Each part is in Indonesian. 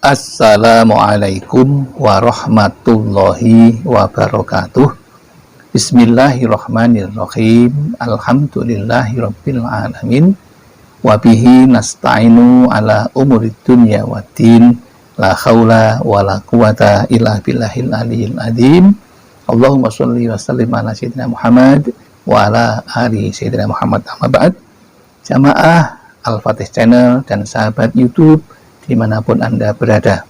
Assalamualaikum warahmatullahi wabarakatuh. Bismillahirrahmanirrahim. Alhamdulillahirabbil alamin. Wa bihi nasta'inu ala umurid dunya waddin. La haula wala quwata illa billahil aliyyil azim. Allahumma shalli wa sallim ala sayyidina Muhammad wa ala ali sayyidina Muhammad. Amma ba'd. Jamaah Al-Fatih Channel dan sahabat YouTube dimanapun Anda berada,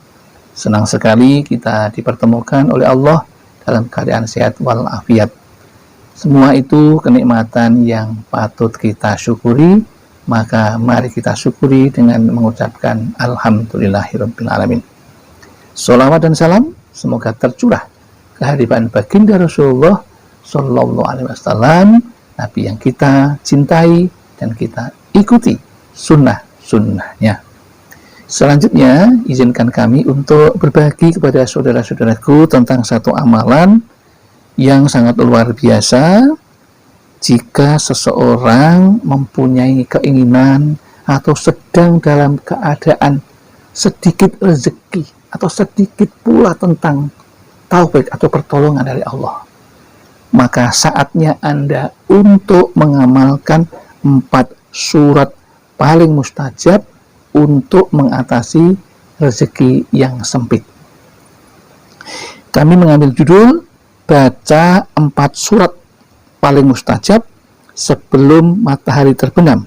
senang sekali kita dipertemukan oleh Allah dalam keadaan sehat walafiat. Semua itu kenikmatan yang patut kita syukuri, maka mari kita syukuri dengan mengucapkan Alhamdulillahirabbil alamin. Sholawat dan salam semoga tercurah kehadiran baginda Rasulullah Sallallahu Alaihi Wasallam, Nabi yang kita cintai dan kita ikuti sunnah-sunnahnya. Selanjutnya, izinkan kami untuk berbagi kepada saudara-saudaraku tentang satu amalan yang sangat luar biasa. Jika seseorang mempunyai keinginan atau sedang dalam keadaan sedikit rezeki atau sedikit pula tentang taufik atau pertolongan dari Allah, maka saatnya Anda untuk mengamalkan 4 surat paling mustajab untuk mengatasi rezeki yang sempit. Kami mengambil judul baca 4 surat paling mustajab sebelum matahari terbenam.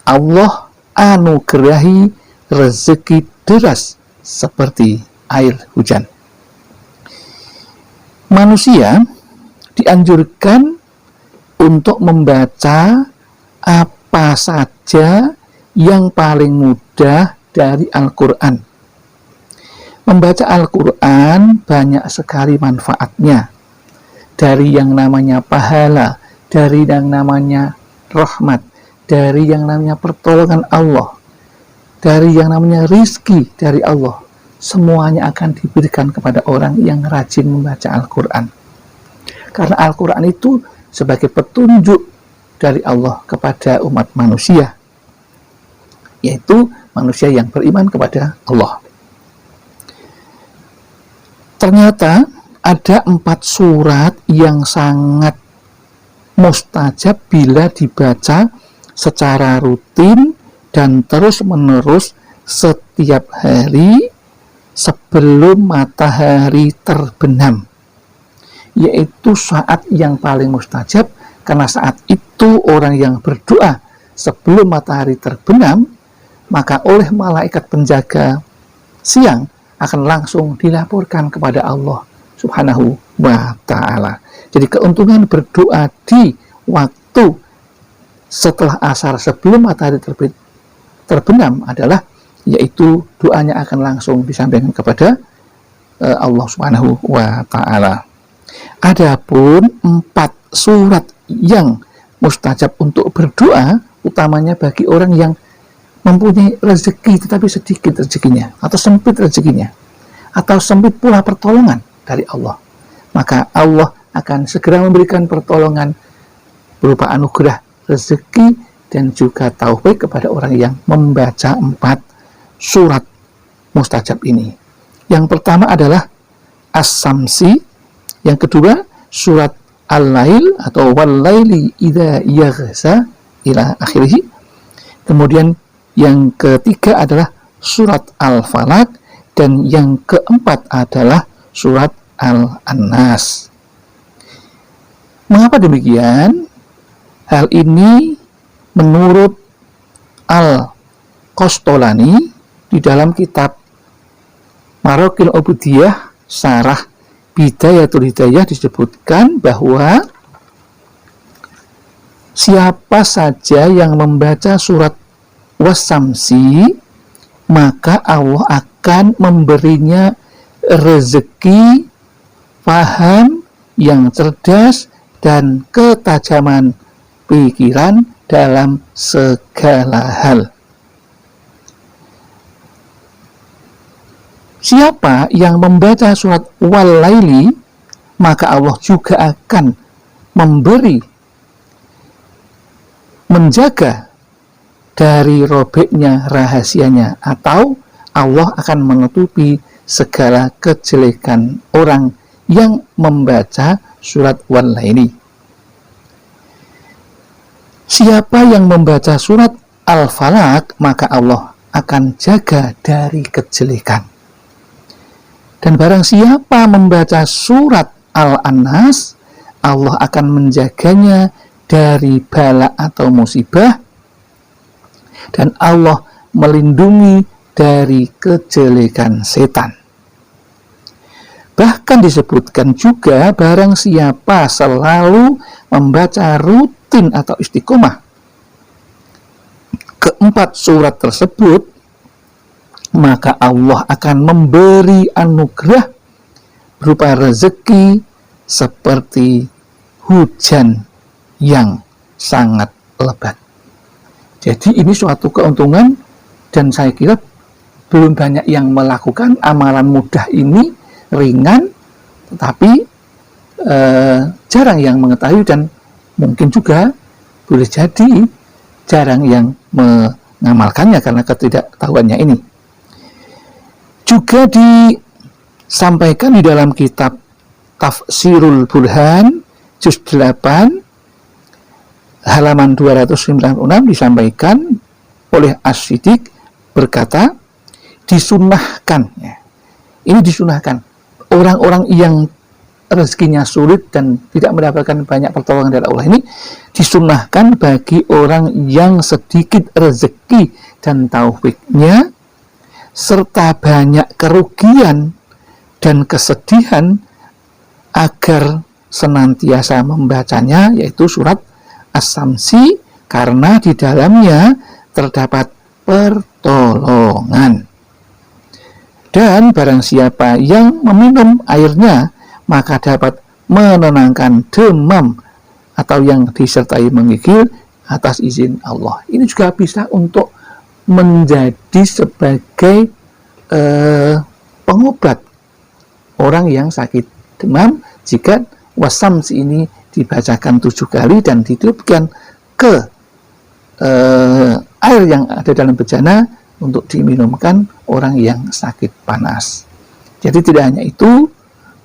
Allah anugerahi rezeki deras seperti air hujan. Manusia dianjurkan untuk membaca apa saja yang paling mudah dari Al-Quran. Membaca Al-Quran banyak sekali manfaatnya. Dari yang namanya pahala, dari yang namanya rahmat, dari yang namanya pertolongan Allah, dari yang namanya rizki dari Allah. Semuanya akan diberikan kepada orang yang rajin membaca Al-Quran. Karena Al-Quran itu sebagai petunjuk dari Allah kepada umat manusia, yaitu manusia yang beriman kepada Allah. Ternyata ada 4 surat yang sangat mustajab bila dibaca secara rutin dan terus-menerus setiap hari sebelum matahari terbenam, yaitu saat yang paling mustajab, karena saat itu orang yang berdoa sebelum matahari terbenam, maka oleh malaikat penjaga siang akan langsung dilaporkan kepada Allah Subhanahu wa ta'ala. Jadi keuntungan berdoa di waktu setelah asar sebelum matahari terbenam adalah, yaitu doanya akan langsung disampaikan kepada Allah Subhanahu wa ta'ala. Adapun 4 surat yang mustajab untuk berdoa, utamanya bagi orang yang mempunyai rezeki tetapi sedikit rezekinya, atau sempit rezekinya, atau sempit pula pertolongan dari Allah, maka Allah akan segera memberikan pertolongan berupa anugerah rezeki dan juga taufik kepada orang yang membaca 4 surat mustajab ini. Yang pertama adalah As-Samsi, yang kedua surat Al-Lail atau Wal-Laili idza yaghsa ila akhirih. Kemudian yang ketiga adalah surat Al-Falaq, dan yang keempat adalah surat Al-Annas. Mengapa demikian? Hal ini menurut Al-Qastolani di dalam kitab Maraqil Ubudiyah Syarah Bidayatul Hidayah disebutkan bahwa siapa saja yang membaca surat Was-Samsi, maka Allah akan memberinya rezeki, paham yang cerdas, dan ketajaman pikiran dalam segala hal. Siapa yang membaca surat Wal-Laili, maka Allah juga akan menjaga dari robeknya rahasianya, atau Allah akan menutupi segala kejelekan orang yang membaca surat Wal-Laili. Siapa yang membaca surat Al-Falaq, maka Allah akan jaga dari kejelekan. Dan barang siapa membaca surat Al-Annas, Allah akan menjaganya dari bala atau musibah, dan Allah melindungi dari kejelekan setan. Bahkan disebutkan juga, barang siapa selalu membaca rutin atau istiqomah keempat surat tersebut, maka Allah akan memberi anugerah berupa rezeki seperti hujan yang sangat lebat. Jadi ini suatu keuntungan, dan saya kira belum banyak yang melakukan amalan mudah ini, ringan, tetapi jarang yang mengetahui, dan mungkin juga boleh jadi jarang yang mengamalkannya karena ketidaktahuannya ini. Juga disampaikan di dalam kitab Tafsirul Burhan juz 8 halaman 296 disampaikan oleh As-Siddiq berkata, disunahkan, ya, ini disunahkan, orang-orang yang rezekinya sulit dan tidak mendapatkan banyak pertolongan dari Allah ini, disunahkan bagi orang yang sedikit rezeki dan taufiknya serta banyak kerugian dan kesedihan agar senantiasa membacanya, yaitu surat As-Samsi, karena di dalamnya terdapat pertolongan. Dan barang siapa yang meminum airnya, maka dapat menenangkan demam atau yang disertai menggigil atas izin Allah. Ini juga bisa untuk menjadi sebagai pengobat orang yang sakit demam jika Wasamsi ini dibacakan 7 kali dan ditiupkan ke air yang ada dalam bejana untuk diminumkan orang yang sakit panas. Jadi tidak hanya itu,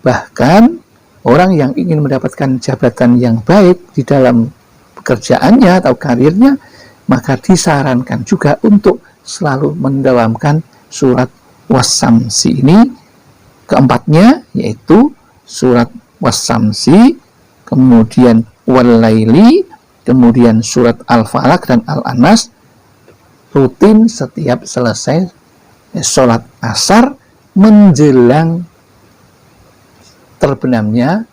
bahkan orang yang ingin mendapatkan jabatan yang baik di dalam pekerjaannya atau karirnya, maka disarankan juga untuk selalu mendalamkan surat Wasamsi ini, keempatnya, yaitu surat Wasamsi, kemudian Wal-Laili, kemudian surat Al-Falaq dan Al-Annas, rutin setiap selesai sholat asar menjelang terbenamnya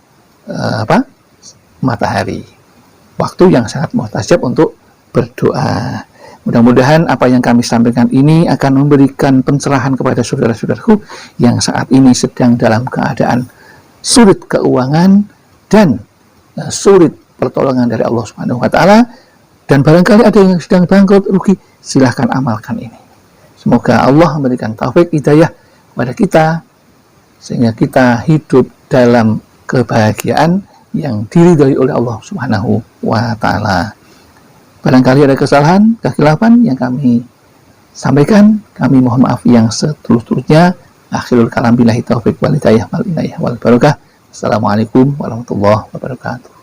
matahari, waktu yang sangat mustajab untuk berdoa. Mudah-mudahan apa yang kami sampaikan ini akan memberikan pencerahan kepada saudara-saudaraku yang saat ini sedang dalam keadaan sulit keuangan dan sulit pertolongan dari Allah Subhanahu wa taala, dan barangkali ada yang sedang bangkrut, rugi, silahkan amalkan ini. Semoga Allah memberikan taufik hidayah kepada kita sehingga kita hidup dalam kebahagiaan yang diridhai oleh Allah Subhanahu wa taala. Barangkali ada kesalahan, kekhilafan yang kami sampaikan, kami mohon maaf yang setulus-tulusnya. Akhirul kalam billahi taufiq wal hidayah wal inayah wal barakah. Assalamualaikum warahmatullahi wabarakatuh.